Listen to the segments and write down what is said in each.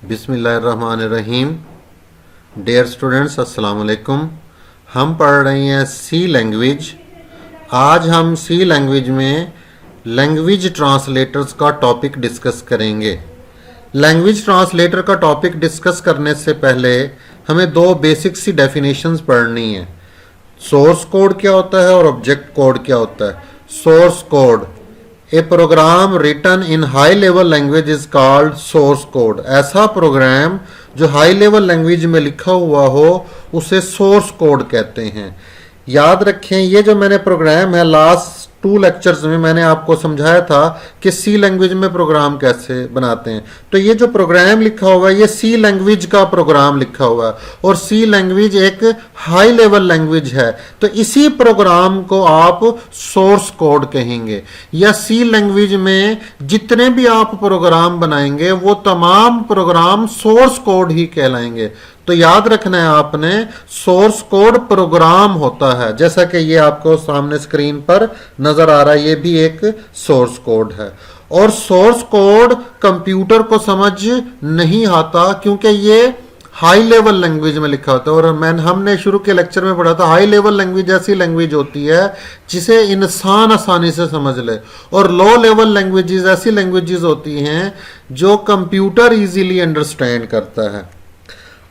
बिस्मिल्लाहिर्रहमानिर्रहीम। Dear students, अस्सलाम वालेकुम। हम पढ़ रहे हैं सी लैंग्वेज। आज हम सी लैंग्वेज में लैंग्वेज ट्रांसलेटर्स का टॉपिक डिस्कस करेंगे। लैंग्वेज ट्रांसलेटर का टॉपिक डिस्कस करने से पहले हमें दो बेसिक सी डेफिनेशंस पढ़नी है। सोर्स कोड क्या होता है और ऑब्जेक्ट कोड क्या होता है। Source code, a program written in high level language is called source code. ऐसा प्रोग्राम जो हाई लेवल लैंग्वेज में लिखा हुआ हो उसे सोर्स कोड कहते हैं। याद रखें, ये जो मैंने प्रोग्राम है लास्ट 2 लेक्चर्स में मैंने आपको समझाया था कि सी लैंग्वेज में प्रोग्राम कैसे बनाते हैं। तो ये जो प्रोग्राम लिखा हुआ है ये सी लैंग्वेज का प्रोग्राम लिखा हुआ है और सी लैंग्वेज एक हाई लेवल लैंग्वेज है, तो इसी प्रोग्राम को आप सोर्स कोड कहेंगे। या सी लैंग्वेज में जितने भी आप प्रोग्राम बनाएंगे वो तमाम प्रोग्राम सोर्स कोड ही कहलाएंगे। तो याद रखना है आपने, सोर्स कोड प्रोग्राम होता है, जैसा कि ये आपको सामने स्क्रीन पर नजर आ रहा है, ये भी एक सोर्स कोड है। और सोर्स कोड कंप्यूटर को समझ नहीं आता क्योंकि ये हाई लेवल लैंग्वेज में लिखा होता है। और हमने शुरू के लेक्चर में पढ़ा था हाई लेवल लैंग्वेज ऐसी लैंग्वेज होती है जिसे इंसान आसानी से समझ ले, और लो लेवल लैंग्वेजेस ऐसी लैंग्वेजेस होती हैं जो कंप्यूटर इजीली अंडरस्टैंड करता है।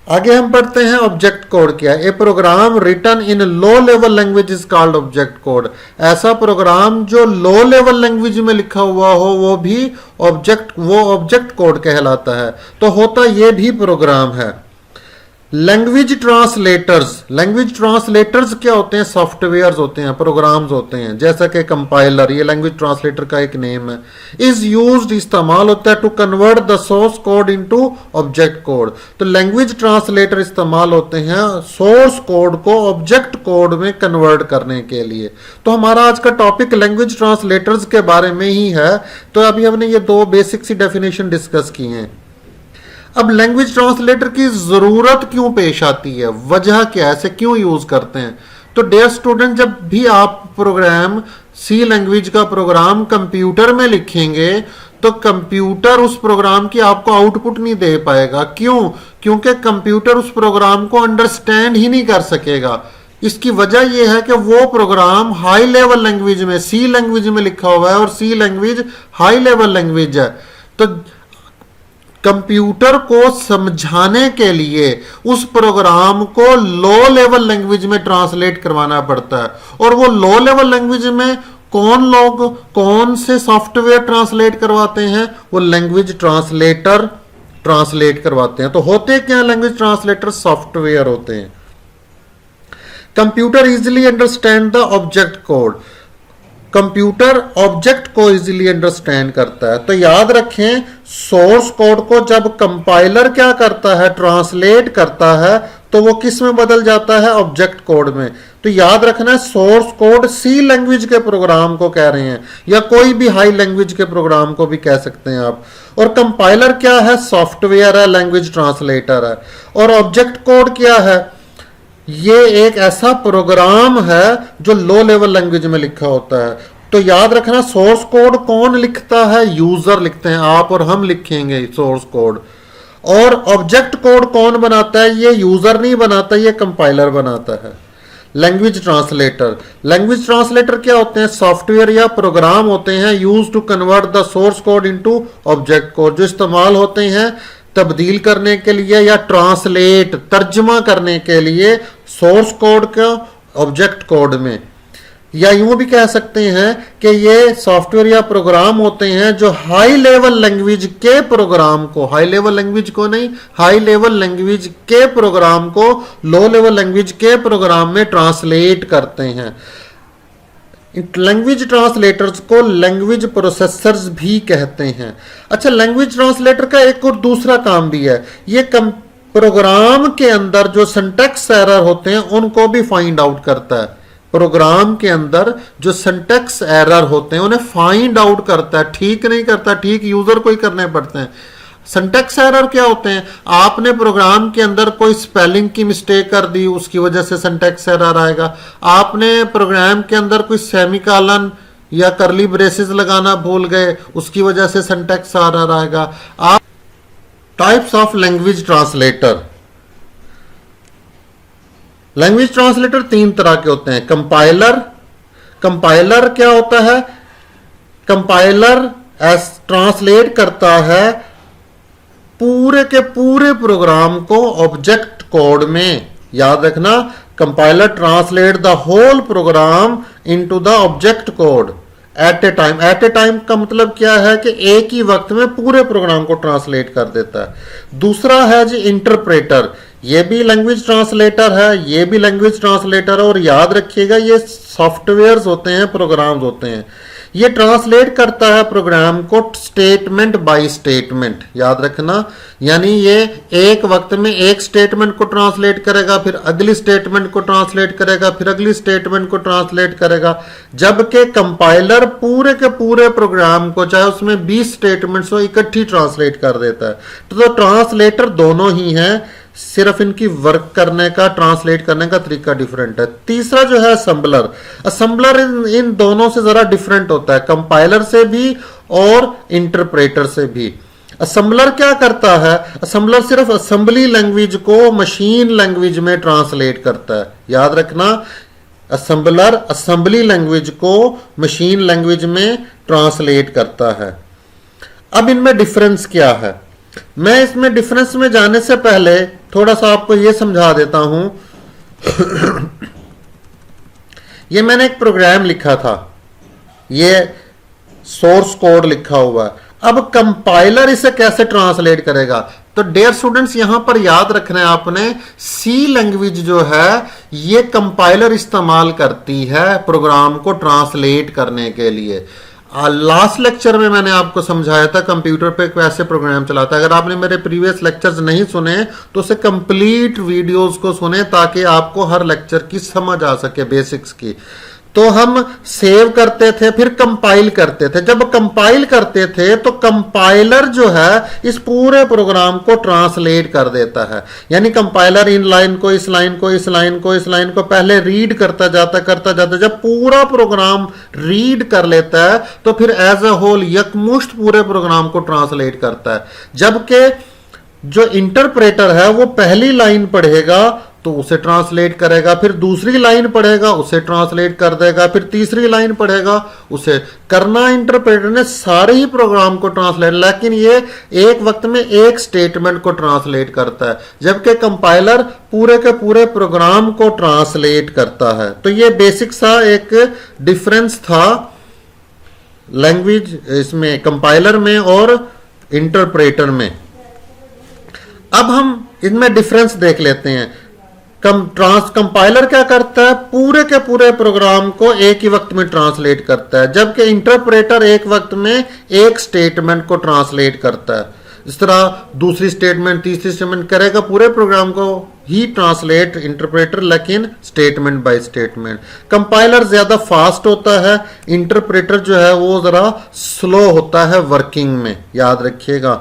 आगे हम पढ़ते हैं ऑब्जेक्ट कोड क्या है। A program written in low level language is called object code. ऐसा प्रोग्राम जो लो लेवल लैंग्वेज में लिखा हुआ हो वो भी ऑब्जेक्ट कोड कहलाता है। तो होता ये भी प्रोग्राम है। लैंग्वेज ट्रांसलेटर्स क्या होते हैं? सॉफ्टवेयर्स होते हैं, प्रोग्राम्स होते हैं, जैसा कि कंपाइलर, ये लैंग्वेज ट्रांसलेटर का एक नेम है। इज यूज्ड, इस्तेमाल होता है to convert the source code into object code. तो लैंग्वेज ट्रांसलेटर इस्तेमाल होते हैं सोर्स कोड को ऑब्जेक्ट कोड में कन्वर्ट करने के लिए। तो हमारा आज का टॉपिक लैंग्वेज ट्रांसलेटर्स के बारे में ही है। तो अभी हमने ये दो बेसिक सी डेफिनेशन डिस्कस की हैं। अब लैंग्वेज ट्रांसलेटर की जरूरत क्यों पेश आती है, वजह क्या है, इसे क्यों यूज करते हैं? तो डियर स्टूडेंट, जब भी आप प्रोग्राम सी लैंग्वेज का प्रोग्राम कंप्यूटर में लिखेंगे तो कंप्यूटर उस प्रोग्राम की आपको आउटपुट नहीं दे पाएगा। क्यों? क्योंकि कंप्यूटर उस प्रोग्राम को अंडरस्टैंड ही नहीं कर सकेगा। इसकी वजह यह है कि वो प्रोग्राम हाई लेवल लैंग्वेज में, सी लैंग्वेज में लिखा हुआ है और सी लैंग्वेज हाई लेवल लैंग्वेज है। तो कंप्यूटर को समझाने के लिए उस प्रोग्राम को लो लेवल लैंग्वेज में ट्रांसलेट करवाना पड़ता है। और वो लो लेवल लैंग्वेज में कौन से सॉफ्टवेयर ट्रांसलेट करवाते हैं? वो लैंग्वेज ट्रांसलेटर ट्रांसलेट करवाते हैं। तो होते क्या लैंग्वेज ट्रांसलेटर? सॉफ्टवेयर होते हैं। Computer easily understand the object code. Computer object को इजीली अंडरस्टैंड करता है। तो याद रखें, सोर्स कोड को जब कंपाइलर क्या करता है, ट्रांसलेट करता है, तो वो किस में बदल जाता है? ऑब्जेक्ट कोड में। तो याद रखना, सोर्स कोड सी लैंग्वेज के प्रोग्राम को कह रहे हैं या कोई भी हाई लैंग्वेज के प्रोग्राम को भी कह सकते हैं आप। और कंपाइलर क्या है? सॉफ्टवेयर है, लैंग्वेज ट्रांसलेटर है। और ऑब्जेक्ट कोड क्या है? ये एक ऐसा प्रोग्राम है जो लो लेवल लैंग्वेज में लिखा होता है। तो याद रखना, सोर्स कोड कौन लिखता है? यूजर लिखते हैं, आप और हम लिखेंगे सोर्स कोड। और ऑब्जेक्ट कोड कौन बनाता है? ये यूजर नहीं बनाता, ये कंपाइलर बनाता है। लैंग्वेज ट्रांसलेटर क्या होते हैं? सॉफ्टवेयर या प्रोग्राम होते हैं use to convert the source code into object code, जो इस्तेमाल होते हैं तब्दील करने के लिए या ट्रांसलेट, तर्जमा करने के लिए सोर्स कोड को ऑब्जेक्ट कोड में। या यूं भी कह सकते हैं कि ये सॉफ्टवेयर या प्रोग्राम होते हैं जो हाई लेवल लैंग्वेज के प्रोग्राम को, हाई लेवल लैंग्वेज को नहीं, हाई लेवल लैंग्वेज के प्रोग्राम को लो लेवल लैंग्वेज के प्रोग्राम में ट्रांसलेट करते हैं। लैंग्वेज ट्रांसलेटर्स को लैंग्वेज प्रोसेसर्स भी कहते हैं। अच्छा, लैंग्वेज ट्रांसलेटर का एक और दूसरा काम भी है, ये प्रोग्राम के अंदर जो सिंटैक्स एरर होते हैं उनको भी फाइंड आउट करता है। प्रोग्राम के अंदर जो सिंटैक्स एरर होते हैं उन्हें फाइंड आउट करता है, ठीक नहीं करता, ठीक यूजर को ही करने पड़ते हैं। सिंटैक्स एरर क्या होते हैं? आपने प्रोग्राम के अंदर कोई स्पेलिंग की मिस्टेक कर दी, उसकी वजह से सिंटैक्स एरर आएगा। आपने प्रोग्राम के अंदर कोई सेमीकोलन या करली ब्रेसेस लगाना भूल गए, उसकी वजह से सिंटैक्स एरर आएगा। आप types of language translator. Language translator तीन तरह के होते हैं। कंपाइलर क्या होता है? कंपाइलर ट्रांसलेट करता है पूरे के पूरे प्रोग्राम को ऑब्जेक्ट कोड में। याद रखना, compiler translate the whole program into the object code at a time. At a time का मतलब क्या है कि एक ही वक्त में पूरे प्रोग्राम को ट्रांसलेट कर देता है। दूसरा है जी इंटरप्रेटर, ये भी लैंग्वेज ट्रांसलेटर है, ये भी लैंग्वेज ट्रांसलेटर है। और याद रखिएगा ये सॉफ्टवेयर्स होते हैं, प्रोग्राम्स होते हैं। ये ट्रांसलेट करता है प्रोग्राम को स्टेटमेंट बाय स्टेटमेंट। याद रखना, यानी ये एक वक्त में एक स्टेटमेंट को ट्रांसलेट करेगा, फिर अगली स्टेटमेंट को ट्रांसलेट करेगा, फिर अगली स्टेटमेंट को ट्रांसलेट करेगा। जबकि कंपाइलर पूरे के पूरे प्रोग्राम को, चाहे उसमें 20 स्टेटमेंट्स हो, इकट्ठी ट्रांसलेट कर देता है। तो ट्रांसलेटर दोनों ही हैं, सिर्फ इनकी वर्क करने का, ट्रांसलेट करने का तरीका डिफरेंट है। तीसरा जो है असेंबलर। असेंबलर इन दोनों से जरा डिफरेंट होता है, कंपाइलर से भी और इंटरप्रेटर से भी। असेंबलर क्या करता है? असेंबलर सिर्फ असेंबली लैंग्वेज को मशीन लैंग्वेज में ट्रांसलेट करता है। याद रखना, असेंबलर असेंबली लैंग्वेज को मशीन लैंग्वेज में ट्रांसलेट करता है। अब इनमें डिफरेंस क्या है? मैं इसमें डिफरेंस में जाने से पहले थोड़ा सा आपको यह समझा देता हूं। ये मैंने एक प्रोग्राम लिखा था, ये सोर्स कोड लिखा हुआ है। अब कंपाइलर इसे कैसे ट्रांसलेट करेगा? तो डियर स्टूडेंट्स, यहां पर याद रखना है आपने, सी लैंग्वेज जो है ये कंपाइलर इस्तेमाल करती है प्रोग्राम को ट्रांसलेट करने के लिए। लास्ट लेक्चर में मैंने आपको समझाया था कंप्यूटर पे कैसे प्रोग्राम चलाता है। अगर आपने मेरे प्रीवियस लेक्चर्स नहीं सुने तो उसे कंप्लीट वीडियोस को सुने ताकि आपको हर लेक्चर की समझ आ सके, बेसिक्स की। तो हम सेव करते थे, फिर कंपाइल करते थे। जब कंपाइल करते थे तो कंपाइलर जो है इस पूरे प्रोग्राम को ट्रांसलेट कर देता है। यानी कंपाइलर इन लाइन को, इस लाइन को, इस लाइन को, इस लाइन को पहले रीड करता जाता। जब पूरा प्रोग्राम रीड कर लेता है तो फिर एज अ होल यकमुश्त पूरे प्रोग्राम को ट्रांसलेट करता है। जबकि जो इंटरप्रेटर है वो पहली लाइन पढ़ेगा तो उसे ट्रांसलेट करेगा, फिर दूसरी लाइन पढ़ेगा उसे ट्रांसलेट कर देगा, फिर तीसरी लाइन पढ़ेगा उसे। करना इंटरप्रेटर ने सारे ही प्रोग्राम को ट्रांसलेट, लेकिन ये एक वक्त में एक स्टेटमेंट को ट्रांसलेट करता है, जबकि कंपाइलर पूरे के पूरे प्रोग्राम को ट्रांसलेट करता है। तो ये बेसिक सा एक डिफरेंस था लैंग्वेज इसमें, कंपाइलर में और इंटरप्रेटर में। अब हम इनमें डिफरेंस देख लेते हैं। कंपाइलर क्या करता है? पूरे के पूरे प्रोग्राम को एक ही वक्त में ट्रांसलेट करता है, जबकि इंटरप्रेटर एक वक्त में एक स्टेटमेंट को ट्रांसलेट करता है। इस तरह दूसरी स्टेटमेंट, तीसरी स्टेटमेंट करेगा, पूरे प्रोग्राम को ही ट्रांसलेट इंटरप्रेटर, लेकिन स्टेटमेंट बाय स्टेटमेंट। कंपाइलर ज्यादा फास्ट होता है, इंटरप्रेटर जो है वो जरा स्लो होता है वर्किंग में। याद रखिएगा,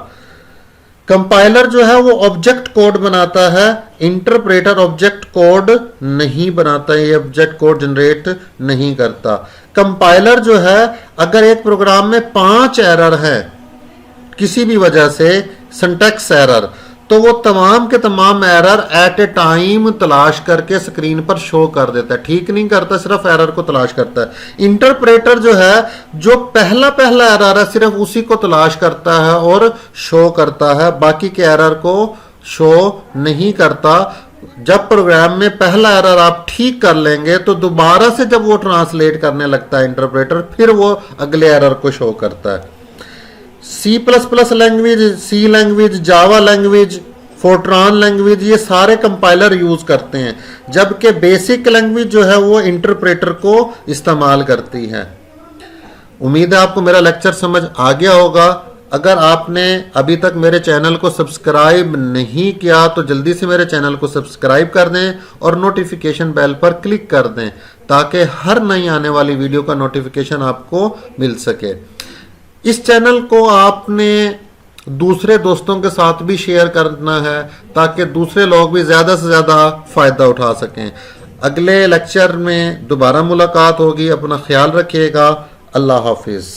कंपाइलर जो है वो ऑब्जेक्ट कोड बनाता है, इंटरप्रेटर ऑब्जेक्ट कोड नहीं बनाता है, ये ऑब्जेक्ट कोड जनरेट नहीं करता। कंपाइलर जो है अगर एक प्रोग्राम में 5 एरर है किसी भी वजह से, सिंटैक्स एरर, तो वो तमाम के तमाम एरर एट ए टाइम तलाश करके स्क्रीन पर शो कर देता है। ठीक नहीं करता, सिर्फ एरर को तलाश करता है। इंटरप्रेटर जो है जो पहला एरर है सिर्फ उसी को तलाश करता है और शो करता है, बाकी के एरर को शो नहीं करता। जब प्रोग्राम में पहला एरर आप ठीक कर लेंगे तो दोबारा से जब वो ट्रांसलेट करने लगता है इंटरप्रेटर, फिर वो अगले एरर को शो करता है। C++ language, C language, Java language, Fortran language, ये सारे कंपाइलर यूज करते हैं, जबकि बेसिक लैंग्वेज जो है वो इंटरप्रेटर को इस्तेमाल करती है। उम्मीद है आपको मेरा लेक्चर समझ आ गया होगा। अगर आपने अभी तक मेरे चैनल को सब्सक्राइब नहीं किया तो जल्दी से मेरे चैनल को सब्सक्राइब कर दें और नोटिफिकेशन बेल पर क्लिक कर दें ताकि हर नई आने वाली वीडियो का नोटिफिकेशन आपको मिल सके। इस चैनल को आपने दूसरे दोस्तों के साथ भी शेयर करना है ताकि दूसरे लोग भी ज़्यादा से ज़्यादा फ़ायदा उठा सकें। अगले लेक्चर में दोबारा मुलाकात होगी। अपना ख्याल रखिएगा। अल्लाह हाफिज़।